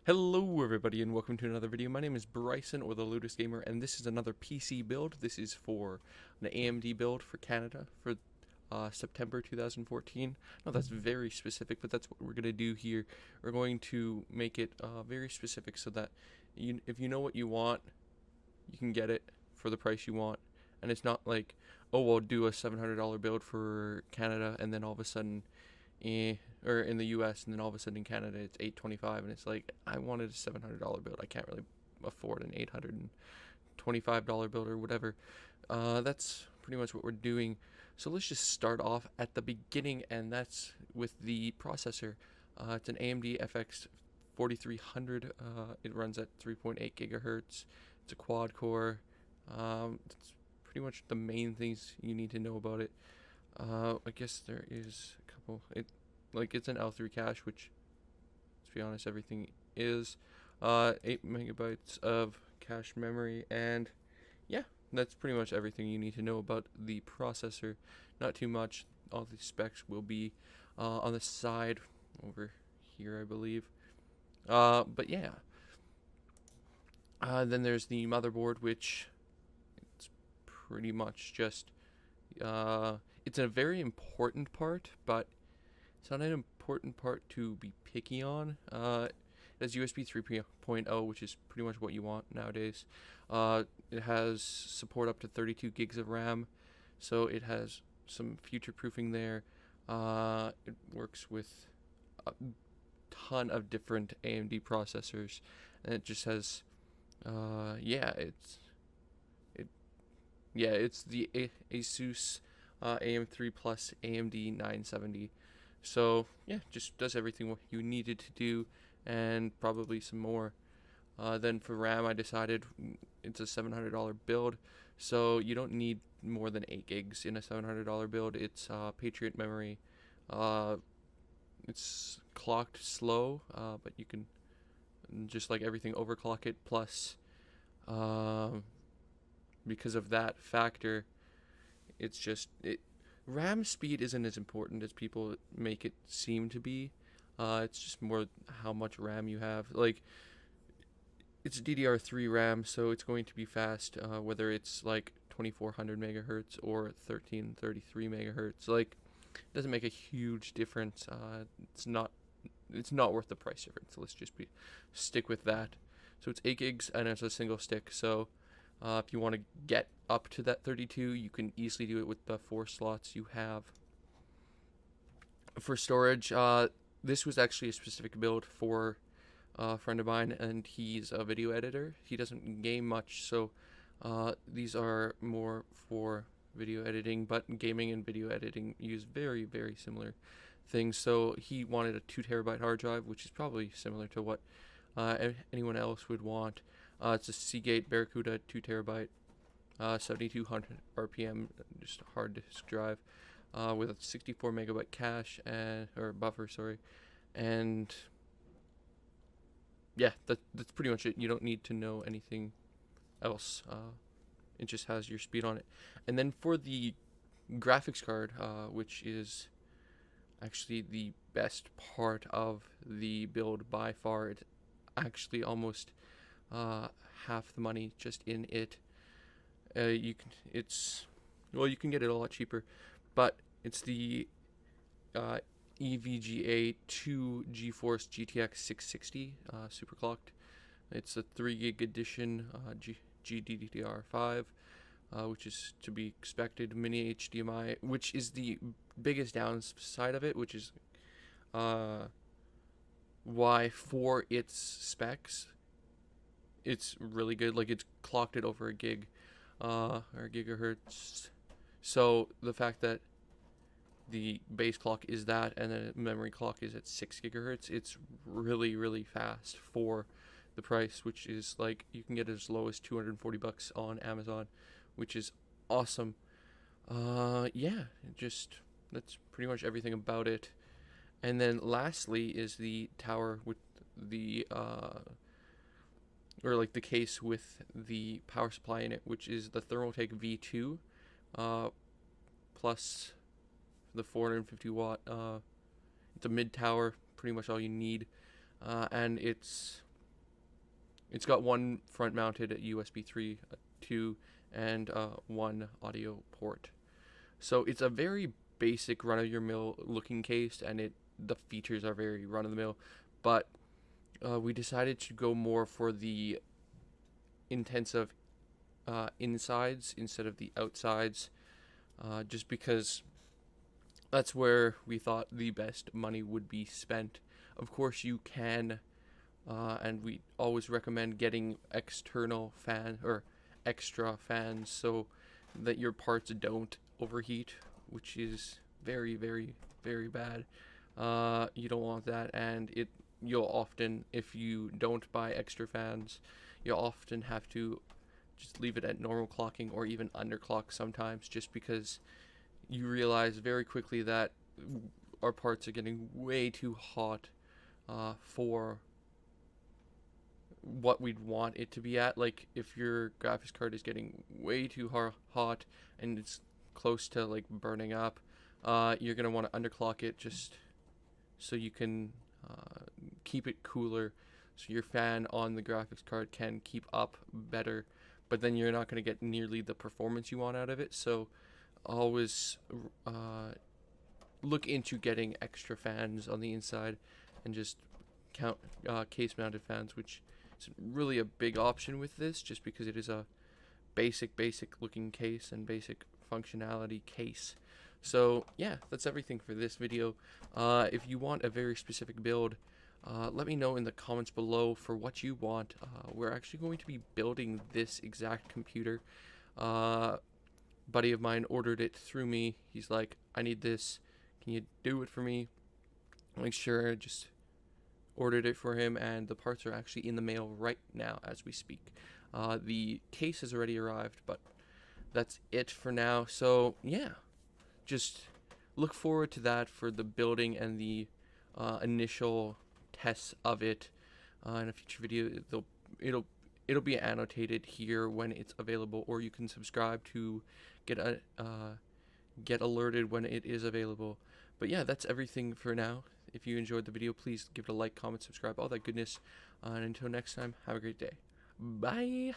Hello everybody and welcome to another video. My name is Bryson, or TheLudusGamer, and this is another PC build. This is for an AMD build for Canada for September 2014. Now that's very specific, but that's what we're going to do here. We're going to make it very specific so that if you know what you want, you can get it for the price you want. And it's not like, oh, we'll do a $700 build for Canada and then all of a sudden or in the US, and then all of a sudden in Canada it's $825, and it's like, I wanted a $700 build. I can't really afford an $825 build or whatever. That's pretty much what we're doing. So let's just start off at the beginning, and that's with the processor. It's an AMD FX 4300. It runs at 3.8 gigahertz. It's a quad core. That's pretty much the main things you need to know about it. I guess there is a couple. It's an L3 cache, which, to be honest, everything is. 8 megabytes of cache memory, and yeah, that's pretty much everything you need to know about the processor. Not too much. All the specs will be on the side over here, I believe. But yeah. Then there's the motherboard, which it's pretty much just it's a very important part, but it's not an important part to be picky on. It has USB 3.0, which is pretty much what you want nowadays. It has support up to 32 gigs of RAM, so it has some future proofing there. It works with a ton of different AMD processors, and it just has, it's the Asus AM3 Plus AMD 970. So yeah, just does everything what you needed to do, and probably some more. Then for RAM, I decided it's a $700 build, so you don't need more than 8 gigs in a $700 build. It's Patriot memory. It's clocked slow, but you can, just like everything, overclock it. Plus, because of that factor, it's just RAM speed isn't as important as people make it seem to be. It's just more how much RAM you have. Like, it's DDR3 RAM, so it's going to be fast, whether it's like 2400 megahertz or 1333 megahertz. Like, it doesn't make a huge difference. It's not worth the price difference. So let's just stick with that. So it's 8 gigs and it's a single stick. So if you want to get up to that 32, you can easily do it with the 4 slots you have. For storage, this was actually a specific build for a friend of mine, and he's a video editor. He doesn't game much, so these are more for video editing, but gaming and video editing use very, very similar things. So he wanted a 2 terabyte hard drive, which is probably similar to what anyone else would want. It's a Seagate Barracuda 2 terabyte, 7200 RPM, just a hard disk drive, with a 64 megabyte cache or buffer, sorry, and yeah, that's pretty much it. You don't need to know anything else. It just has your speed on it. And then for the graphics card, which is actually the best part of the build by far, it's actually almost half the money just in it. You can get it a lot cheaper, but it's the EVGA 2 GeForce GTX 660 superclocked. It's a 3 gig edition, GDDR5, which is to be expected. Mini HDMI, which is the biggest downside of it, which is why for its specs it's really good. Like, it's clocked at over a gig or gigahertz. So the fact that the base clock is that, and then memory clock is at 6 gigahertz, it's really, really fast for the price, which is like, you can get it as low as $240 on Amazon, which is awesome. Yeah, that's pretty much everything about it. And then lastly is the tower with the or like the case with the power supply in it, which is the Thermaltake V2 plus the 450 watt. It's a mid tower, pretty much all you need, and it's it's got one front mounted USB 3, 2, and one audio port. So it's a very basic run-of-your-mill looking case, and the features are very run-of-the-mill, but we decided to go more for the intensive insides instead of the outsides, just because that's where we thought the best money would be spent. Of course, you can, and we always recommend getting external or extra fans so that your parts don't overheat, which is very, very, very bad. You don't want that, and you'll often, if you don't buy extra fans, you'll often have to just leave it at normal clocking or even underclock sometimes, just because you realize very quickly that our parts are getting way too hot for what we'd want it to be at. Like, if your graphics card is getting way too hot and it's close to like burning up, you're gonna want to underclock it just so you can keep it cooler, so your fan on the graphics card can keep up better, but then you're not going to get nearly the performance you want out of it. So always look into getting extra fans on the inside, and just count case mounted fans, which is really a big option with this, just because it is a basic looking case and basic functionality case. So yeah, that's everything for this video. If you want a very specific build, let me know in the comments below for what you want. We're actually going to be building this exact computer. Buddy of mine ordered it through me. He's like, I need this, can you do it for me? Make sure, just ordered it for him, and the parts are actually in the mail right now as we speak. The case has already arrived, but that's it for now. So yeah, just look forward to that for the building and the initial tests of it. In a future video, it'll be annotated here when it's available, or you can subscribe to get alerted when it is available. But yeah, that's everything for now. If you enjoyed the video, please give it a like, comment, subscribe, all that goodness. And until next time, have a great day. Bye.